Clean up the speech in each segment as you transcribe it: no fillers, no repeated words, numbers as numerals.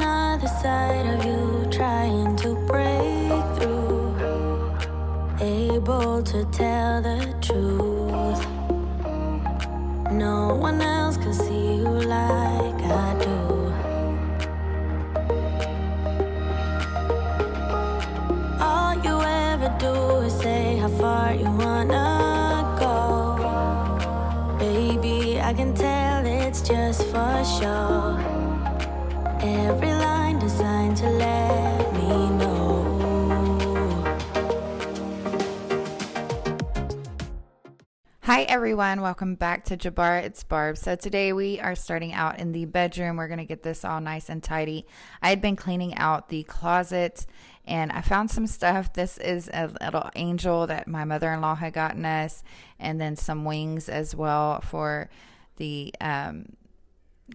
another side of you trying to break through, able to tell the truth. No one else can see you like I do. All you ever do is say how far you wanna go. Baby, I can tell it's just for show. Every line designed to let me know. Hi everyone, welcome back to Jabbar, it's Barb. So today we are starting out in the bedroom. We're going to get this all nice and tidy. I had been cleaning out the closet and I found some stuff. This is a little angel that my mother-in-law had gotten us, and then some wings as well for the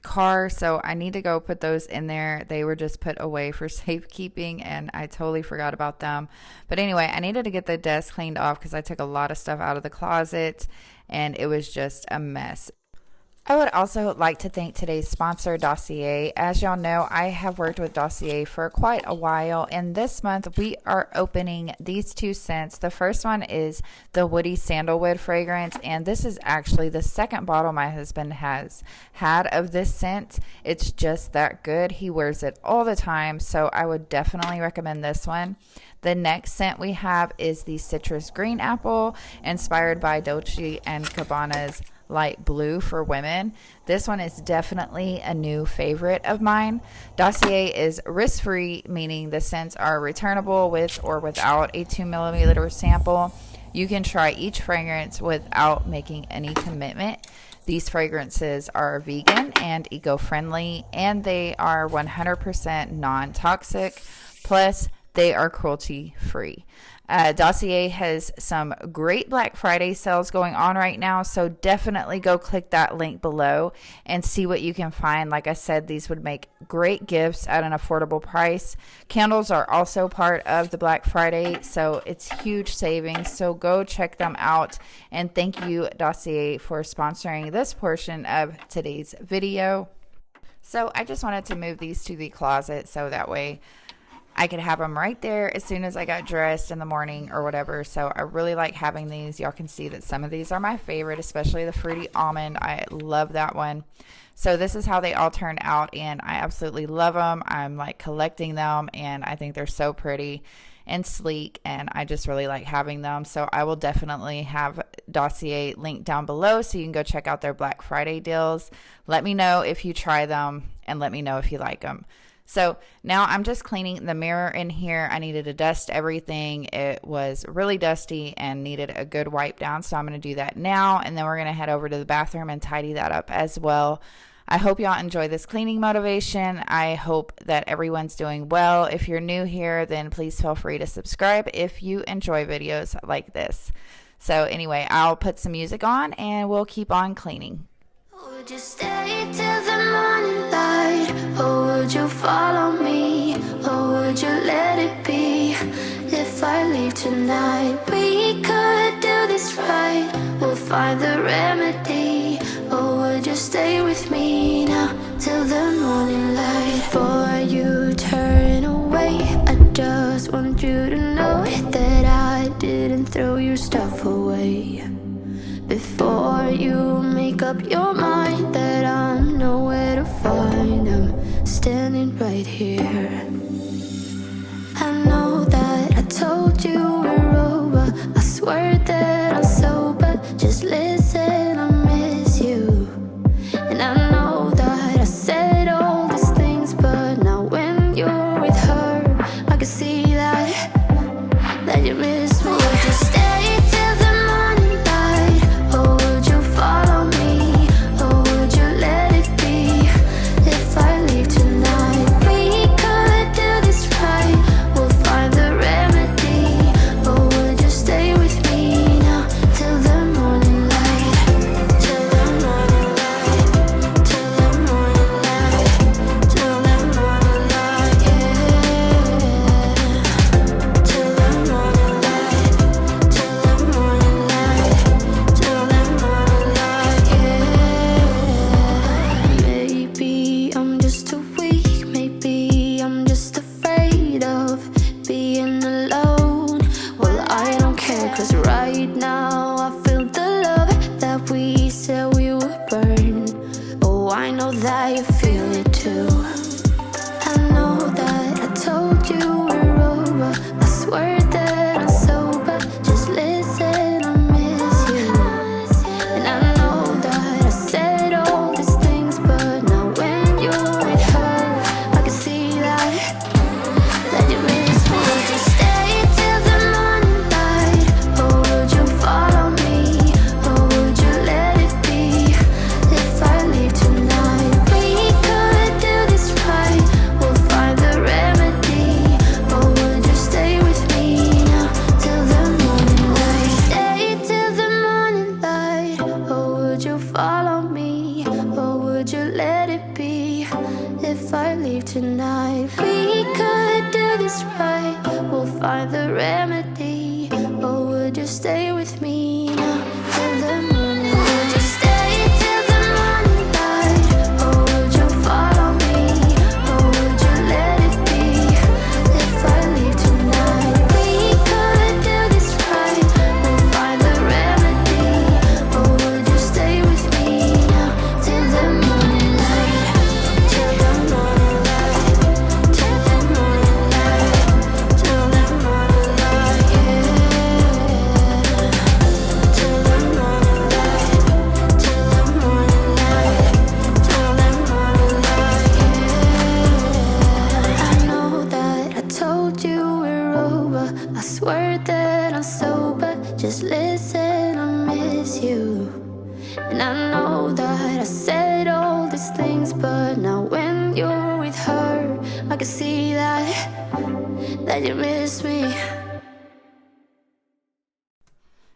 car. So I need to go put those in there. They were just put away for safekeeping and I totally forgot about them. But anyway, I needed to get the desk cleaned off because I took a lot of stuff out of the closet and it was just a mess. I would also like to thank today's sponsor, Dossier. As y'all know, I have worked with Dossier for quite a while, and this month we are opening these two scents. The first one is the Woody Sandalwood fragrance, and this is actually the second bottle my husband has had of this scent. It's just that good. He wears it all the time, so I would definitely recommend this one. The next scent we have is the Citrus Green Apple, inspired by Dolce & Gabbana's Light Blue for women. This one is definitely a new favorite of mine. Dossier is risk-free, meaning the scents are returnable with or without a 2 milliliter sample. You can try each fragrance without making any commitment. These fragrances are vegan and eco-friendly, and they are 100% non-toxic, plus they are cruelty-free. Dossier has some great Black Friday sales going on right now, so definitely go click that link below and see what you can find. Like I said, these would make great gifts at an affordable price. Candles are also part of the Black Friday, so it's huge savings. So go check them out, and thank you, Dossier, for sponsoring this portion of today's video. So I just wanted to move these to the closet so that way I could have them right there as soon as I got dressed in the morning or whatever. So I really like having these. Y'all can see that some of these are my favorite, especially the fruity almond. I love that one. So this is how they all turn out, and I absolutely love them. I'm like collecting them, and I think they're so pretty and sleek, and I just really like having them. So I will definitely have Dossier linked down below so you can go check out their Black Friday deals. Let me know if you try them, and let me know if you like them. So now I'm just cleaning the mirror in here. I needed to dust everything. It was really dusty and needed a good wipe down. So I'm going to do that now. And then we're going to head over to the bathroom and tidy that up as well. I hope y'all enjoy this cleaning motivation. I hope that everyone's doing well. If you're new here, then please feel free to subscribe if you enjoy videos like this. So anyway, I'll put some music on and we'll keep on cleaning. Would you stay till the morning light, or would you follow me, or would you let it be? If I leave tonight, we could do this right. We'll find the remedy. Or would you stay with me now till the morning light? Before you turn away, I just want you to know that I didn't throw your stuff away. Before you make up your mind that I'm nowhere to find, I'm standing right here. I know that I told you we're over. I swear that I'm sober. Just listen, I miss you. And I know that I said all these things, but now when you're with her, I can see that you miss me. Would you stay till the morning light, or would you follow me, or would you let it be? If I leave tonight, we could do this right. We'll find the remedy. Or would you stay with me now till the morning light? follow me, or would you let it be? If I leave tonight, we could do this right. We'll find the remedy, or would you stay with me now till the morning? Would you stay till the morning light, or would you follow me, or would you let it be? If I leave tonight, we could do this right. We'll find the remedy, or would you stay with me now till the morning light, till the morning light, till the morning light, till the morning light, yeah. Till the morning light, till the morning light, till the morning light, yeah. I know that I told you we're over. I swear that I'm sober. Just listen, I miss you. And I know that I said all these things, but now when you're with her, I can see that you miss me.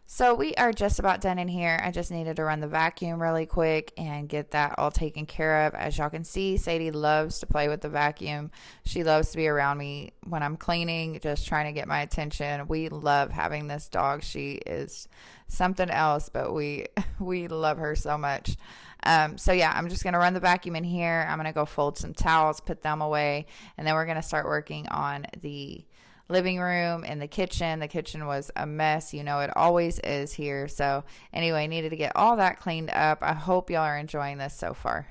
So we are just about done in here. I just needed to run the vacuum really quick and get that all taken care of. As y'all can see, Sadie loves to play with the vacuum. She loves to be around me when I'm cleaning, just trying to get my attention. We love having this dog. She is something else, but we love her so much. So yeah, I'm just going to run the vacuum in here. I'm going to go fold some towels, put them away, and then we're going to start working on the living room and the kitchen. The kitchen was a mess. You know, it always is here. So anyway, needed to get all that cleaned up. I hope y'all are enjoying this so far.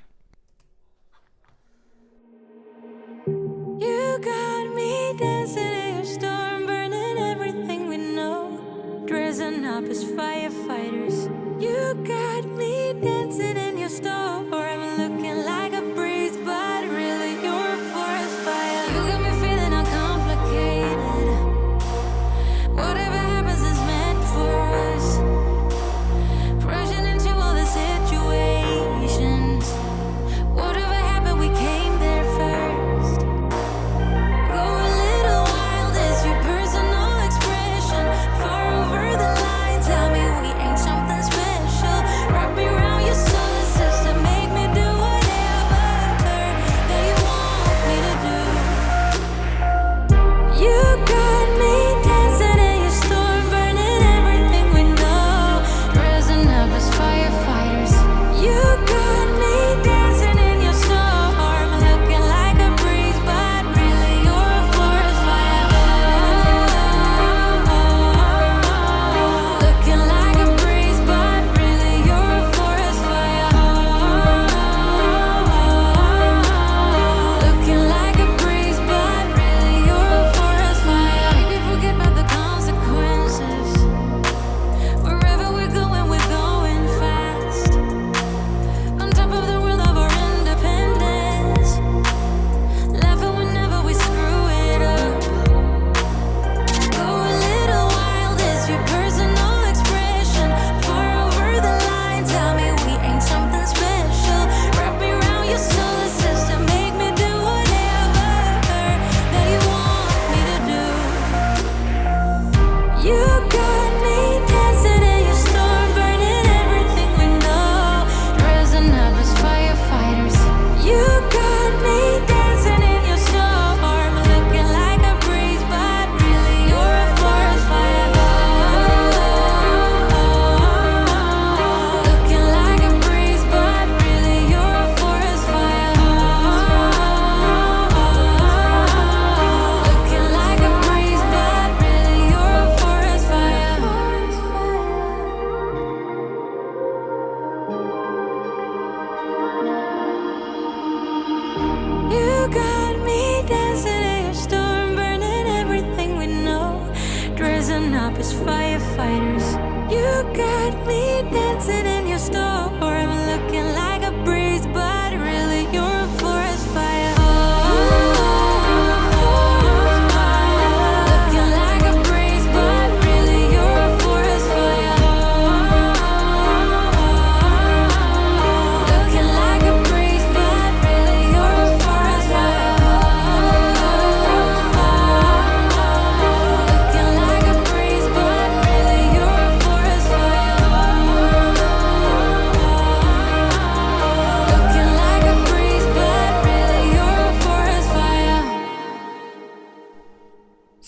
You got me dancing in your storm, burning everything we know, dressing up as firefighters. You got me dancing in your storm, looking like a breeze, but really you're a forest fire. You got me feeling uncomplicated. Whatever happens is meant for us. Rushing into all the situations. Whatever happened, we came there first. Go a little wild is your personal expression. Far over the line, tell me we ain't something special.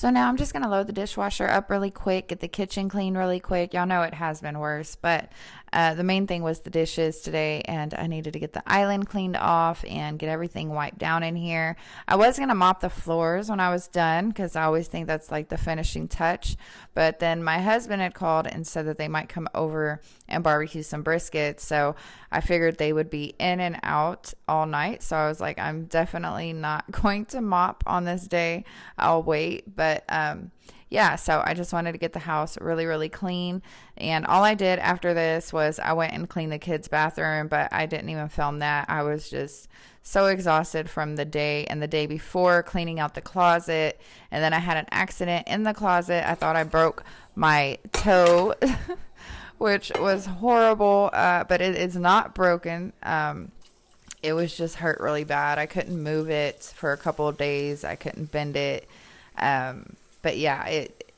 So now I'm just going to load the dishwasher up really quick, get the kitchen clean really quick. Y'all know it has been worse, but the main thing was the dishes today, and I needed to get the island cleaned off and get everything wiped down in here. I was going to mop the floors when I was done because I always think that's like the finishing touch, but then my husband had called and said that they might come over and barbecue some brisket, so I figured they would be in and out all night. So I was like, I'm definitely not going to mop on this day. I'll wait. But yeah, so I just wanted to get the house really, really clean. And all I did after this was I went and cleaned the kids' bathroom, but I didn't even film that. I was just so exhausted from the day and the day before cleaning out the closet. And then I had an accident in the closet. I thought I broke my toe, which was horrible, but it is not broken. It was just hurt really bad. I couldn't move it for a couple of days. I couldn't bend it. But yeah, it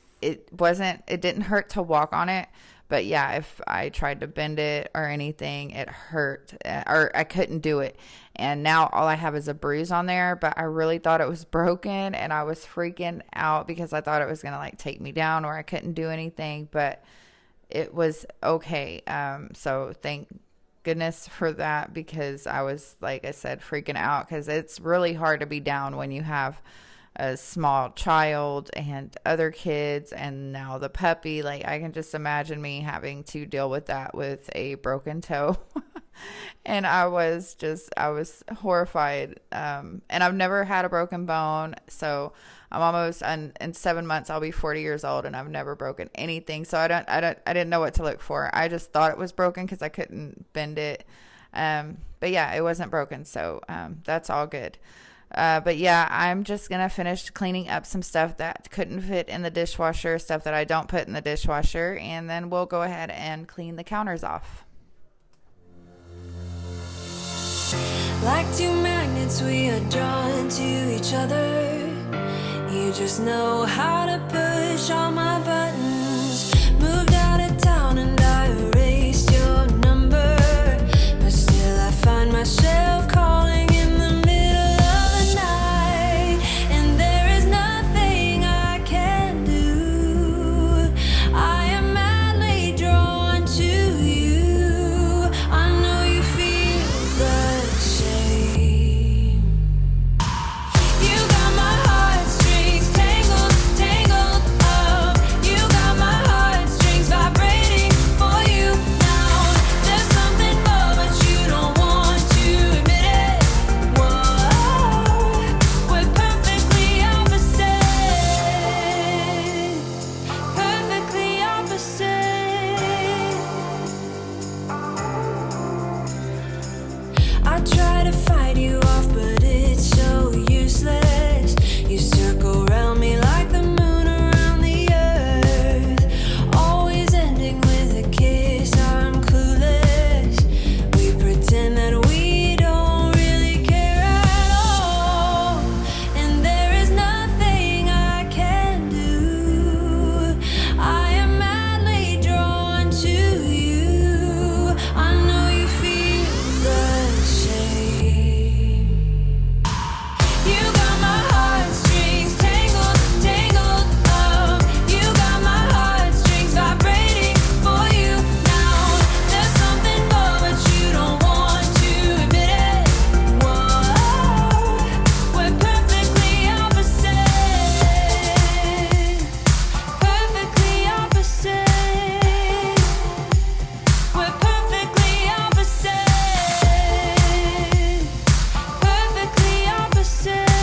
didn't hurt to walk on it. But yeah, if I tried to bend it or anything, it hurt, or I couldn't do it. And now all I have is a bruise on there, but I really thought it was broken, and I was freaking out because I thought it was going to like take me down or I couldn't do anything, but it was okay. So thank goodness for that, because I was, like I said, freaking out, because it's really hard to be down when you have a small child and other kids and now the puppy. Like, I can just imagine me having to deal with that with a broken toe. And I was horrified. And I've never had a broken bone. So I'm almost, in 7 months, I'll be 40 years old, and I've never broken anything. So I didn't know what to look for. I just thought it was broken because I couldn't bend it. But yeah, it wasn't broken. So, that's all good. But yeah, I'm just going to finish cleaning up some stuff that couldn't fit in the dishwasher, stuff that I don't put in the dishwasher, and then we'll go ahead and clean the counters off. Like two magnets, we are drawn to each other. You just know how to push all my buttons. Moved out of town and I erased your number, but still I find myself calling in the middle of the night, and there is nothing I can do. I am madly drawn to you. I know you feel the same. You got my heartstrings tangled, tangled up. You got my heartstrings vibrating for you now. There's something more, but you don't want to admit it. Whoa, we're perfectly opposite. Perfectly opposite. I try to fight you off, but it's so useless. You circle around me like the moon around the earth, always ending with a kiss. I'm clueless. We pretend that we don't really care at all, and there is nothing I can do. I am madly drawn to you. I know you feel the same. You got my heartstrings tangled, tangled up. You got my heartstrings vibrating for you now. There's something more, but you don't want to admit it. Whoa, we're perfectly opposite. Perfectly opposite. We're perfectly opposite. Perfectly opposite.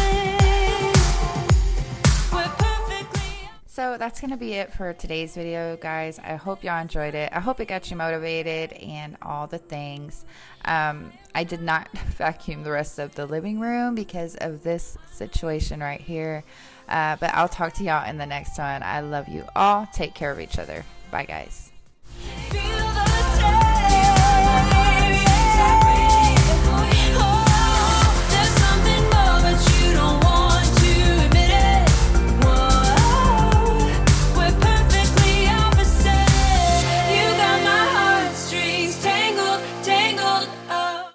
We're perfectly. So that's going to be it for today's video, guys. I hope y'all enjoyed it. I hope it got you motivated and all the things. I did not vacuum the rest of the living room because of this situation right here. But I'll talk to y'all in the next one. I love you all. Take care of each other. Bye, guys. Feel